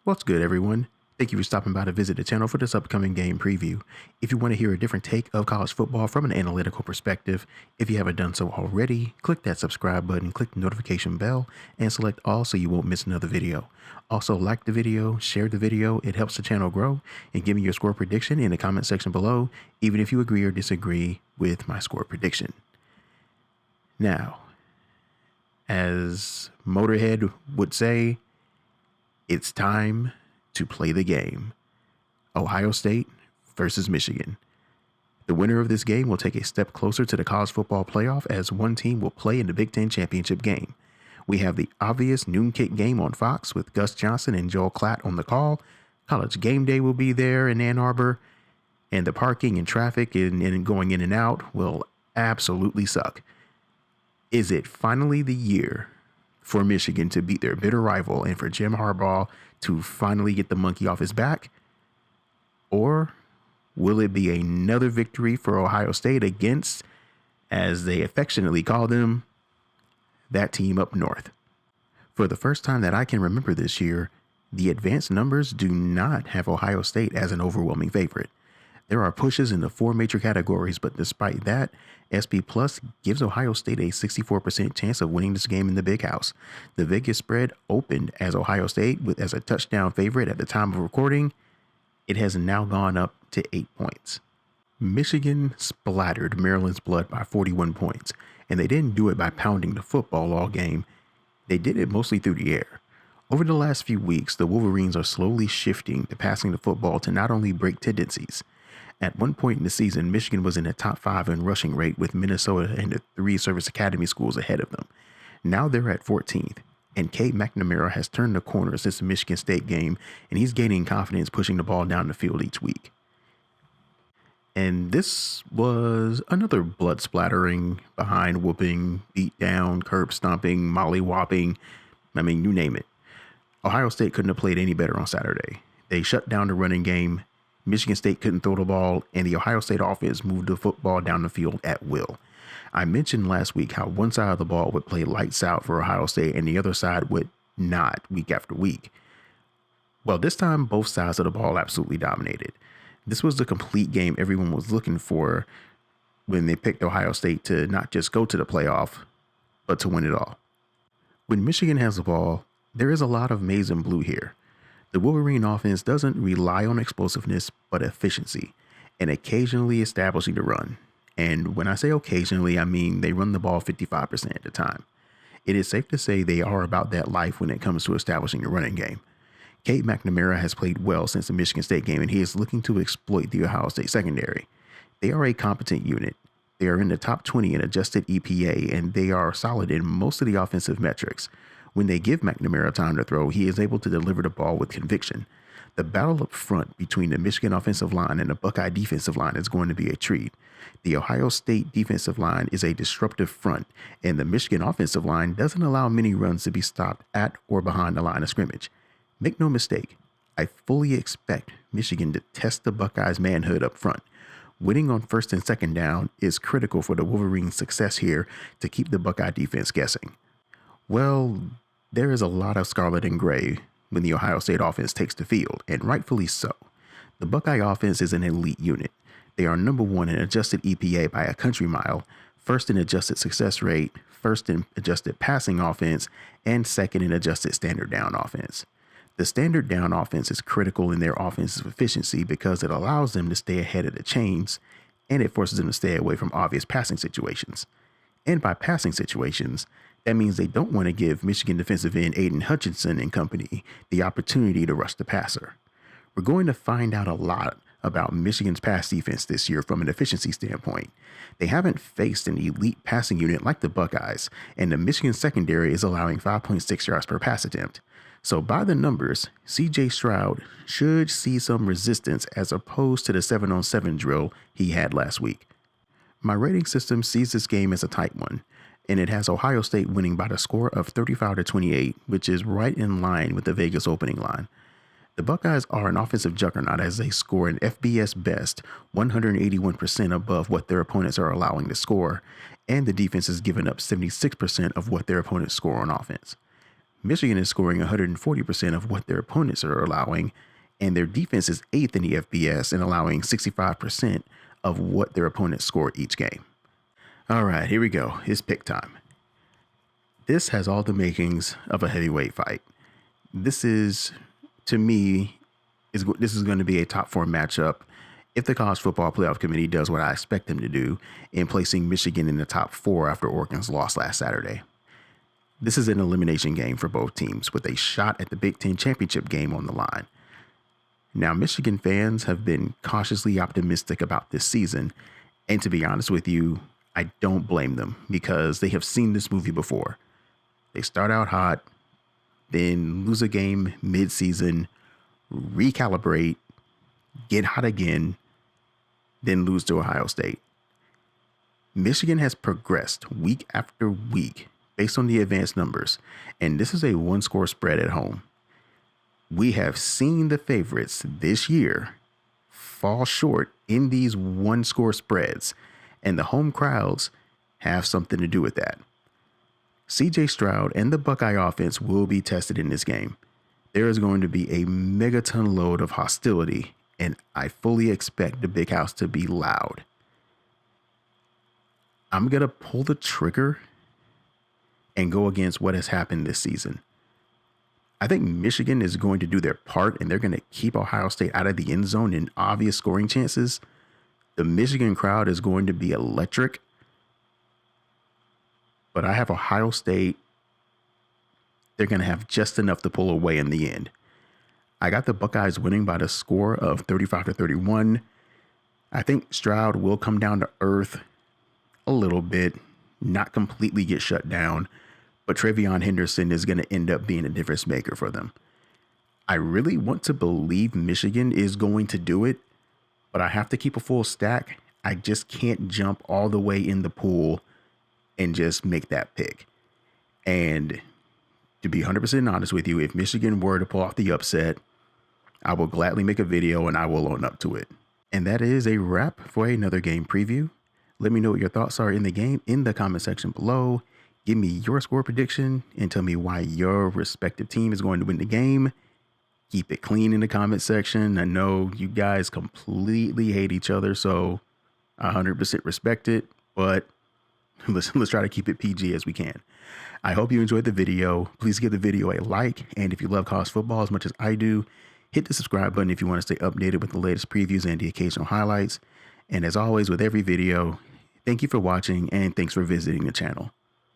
What's good, everyone? Thank you for stopping by to visit the channel for this upcoming game preview. If you want to hear a different take of college football from an analytical perspective, if you haven't done so already, click that subscribe button, click the notification bell, and select all so you won't miss another video. Also, like the video, share the video, it helps the channel grow, and give me your score prediction in the comment section below, even if you agree or disagree with my score prediction. Now, as Motorhead would say, it's time to play the game. Ohio State versus Michigan. The winner of this game will take a step closer to the college football playoff as one team will play in the Big Ten championship game. We have the obvious noon kick game on Fox with Gus Johnson and Joel Klatt on the call. College game day will be there in Ann Arbor, and the parking and traffic and going in and out will absolutely suck. Is it finally the year for Michigan to beat their bitter rival and for Jim Harbaugh to finally get the monkey off his back? Or will it be another victory for Ohio State against, as they affectionately call them, that team up north? For the first time that I can remember this year, the advanced numbers do not have Ohio State as an overwhelming favorite. There are pushes in the four major categories, but despite that, SP Plus gives Ohio State a 64% chance of winning this game in the Big House. The Vegas spread opened as Ohio State as a touchdown favorite at the time of recording. It has now gone up to 8 points. Michigan splattered Maryland's blood by 41 points, and they didn't do it by pounding the football all game. They did it mostly through the air. Over the last few weeks, the Wolverines are slowly shifting to passing the football to not only break tendencies. At one point in the season, Michigan was in the top 5 in rushing rate with Minnesota and the 3 service academy schools ahead of them. Now they're at 14th, and Cade McNamara has turned the corner since the Michigan State game, and he's gaining confidence pushing the ball down the field each week. And this was another blood splattering, behind whooping, beat down, curb stomping, molly-whopping, you name it. Ohio State couldn't have played any better on Saturday. They shut down the running game. Michigan State couldn't throw the ball, and the Ohio State offense moved the football down the field at will. I mentioned last week how one side of the ball would play lights out for Ohio State and the other side would not week after week. Well, this time, both sides of the ball absolutely dominated. This was the complete game everyone was looking for when they picked Ohio State to not just go to the playoff, but to win it all. When Michigan has the ball, there is a lot of maize and blue here. The Wolverine offense doesn't rely on explosiveness, but efficiency, and occasionally establishing the run. And when I say occasionally, I mean they run the ball 55% of the time. It is safe to say they are about that life when it comes to establishing the running game. Cade McNamara has played well since the Michigan State game, and he is looking to exploit the Ohio State secondary. They are a competent unit. They are in the top 20 in adjusted EPA, and they are solid in most of the offensive metrics. When they give McNamara time to throw, he is able to deliver the ball with conviction. The battle up front between the Michigan offensive line and the Buckeye defensive line is going to be a treat. The Ohio State defensive line is a disruptive front, and the Michigan offensive line doesn't allow many runs to be stopped at or behind the line of scrimmage. Make no mistake, I fully expect Michigan to test the Buckeyes' manhood up front. Winning on first and second down is critical for the Wolverines' success here to keep the Buckeye defense guessing. Well, there is a lot of scarlet and gray when the Ohio State offense takes the field, and rightfully so. The Buckeye offense is an elite unit. They are number 1 in adjusted EPA by a country mile, first in adjusted success rate, first in adjusted passing offense, and second in adjusted standard down offense. The standard down offense is critical in their offensive efficiency because it allows them to stay ahead of the chains, and it forces them to stay away from obvious passing situations. And by passing situations, that means they don't want to give Michigan defensive end Aiden Hutchinson and company the opportunity to rush the passer. We're going to find out a lot about Michigan's pass defense this year from an efficiency standpoint. They haven't faced an elite passing unit like the Buckeyes, and the Michigan secondary is allowing 5.6 yards per pass attempt. So by the numbers, CJ Stroud should see some resistance as opposed to the 7-on-7 drill he had last week. My rating system sees this game as a tight one, and it has Ohio State winning by the score of 35-28, which is right in line with the Vegas opening line. The Buckeyes are an offensive juggernaut as they score an FBS best 181% above what their opponents are allowing to score, and the defense has given up 76% of what their opponents score on offense. Michigan is scoring 140% of what their opponents are allowing, and their defense is 8th in the FBS and allowing 65% of what their opponents score each game. All right, here we go. It's pick time. This has all the makings of a heavyweight fight. This is, to me, this is going to be a top 4 matchup if the College Football Playoff Committee does what I expect them to do in placing Michigan in the top 4 after Oregon's loss last Saturday. This is an elimination game for both teams with a shot at the Big Ten championship game on the line. Now, Michigan fans have been cautiously optimistic about this season, and to be honest with you, I don't blame them because they have seen this movie before. They start out hot, then lose a game mid-season, recalibrate, get hot again, then lose to Ohio State. Michigan has progressed week after week based on the advanced numbers, and this is a 1-score spread at home. We have seen the favorites this year fall short in these 1-score spreads, and the home crowds have something to do with that. CJ Stroud and the Buckeye offense will be tested in this game. There is going to be a megaton load of hostility, and I fully expect the Big House to be loud. I'm going to pull the trigger and go against what has happened this season. I think Michigan is going to do their part, and they're going to keep Ohio State out of the end zone in obvious scoring chances. The Michigan crowd is going to be electric, but I have Ohio State. They're going to have just enough to pull away in the end. I got the Buckeyes winning by the score of 35-31. I think Stroud will come down to earth a little bit, not completely get shut down, but Trevion Henderson is going to end up being a difference maker for them. I really want to believe Michigan is going to do it, but I have to keep a full stack. I just can't jump all the way in the pool and just make that pick. And to be 100% honest with you, if Michigan were to pull off the upset, I will gladly make a video and I will own up to it. And that is a wrap for another game preview. Let me know what your thoughts are in the game in the comment section below. Give me your score prediction and tell me why your respective team is going to win the game. Keep it clean in the comment section. I know you guys completely hate each other, so I 100% respect it, but let's try to keep it PG as we can. I hope you enjoyed the video. Please give the video a like, and if you love college football as much as I do, hit the subscribe button if you want to stay updated with the latest previews and the occasional highlights. And as always with every video, thank you for watching and thanks for visiting the channel.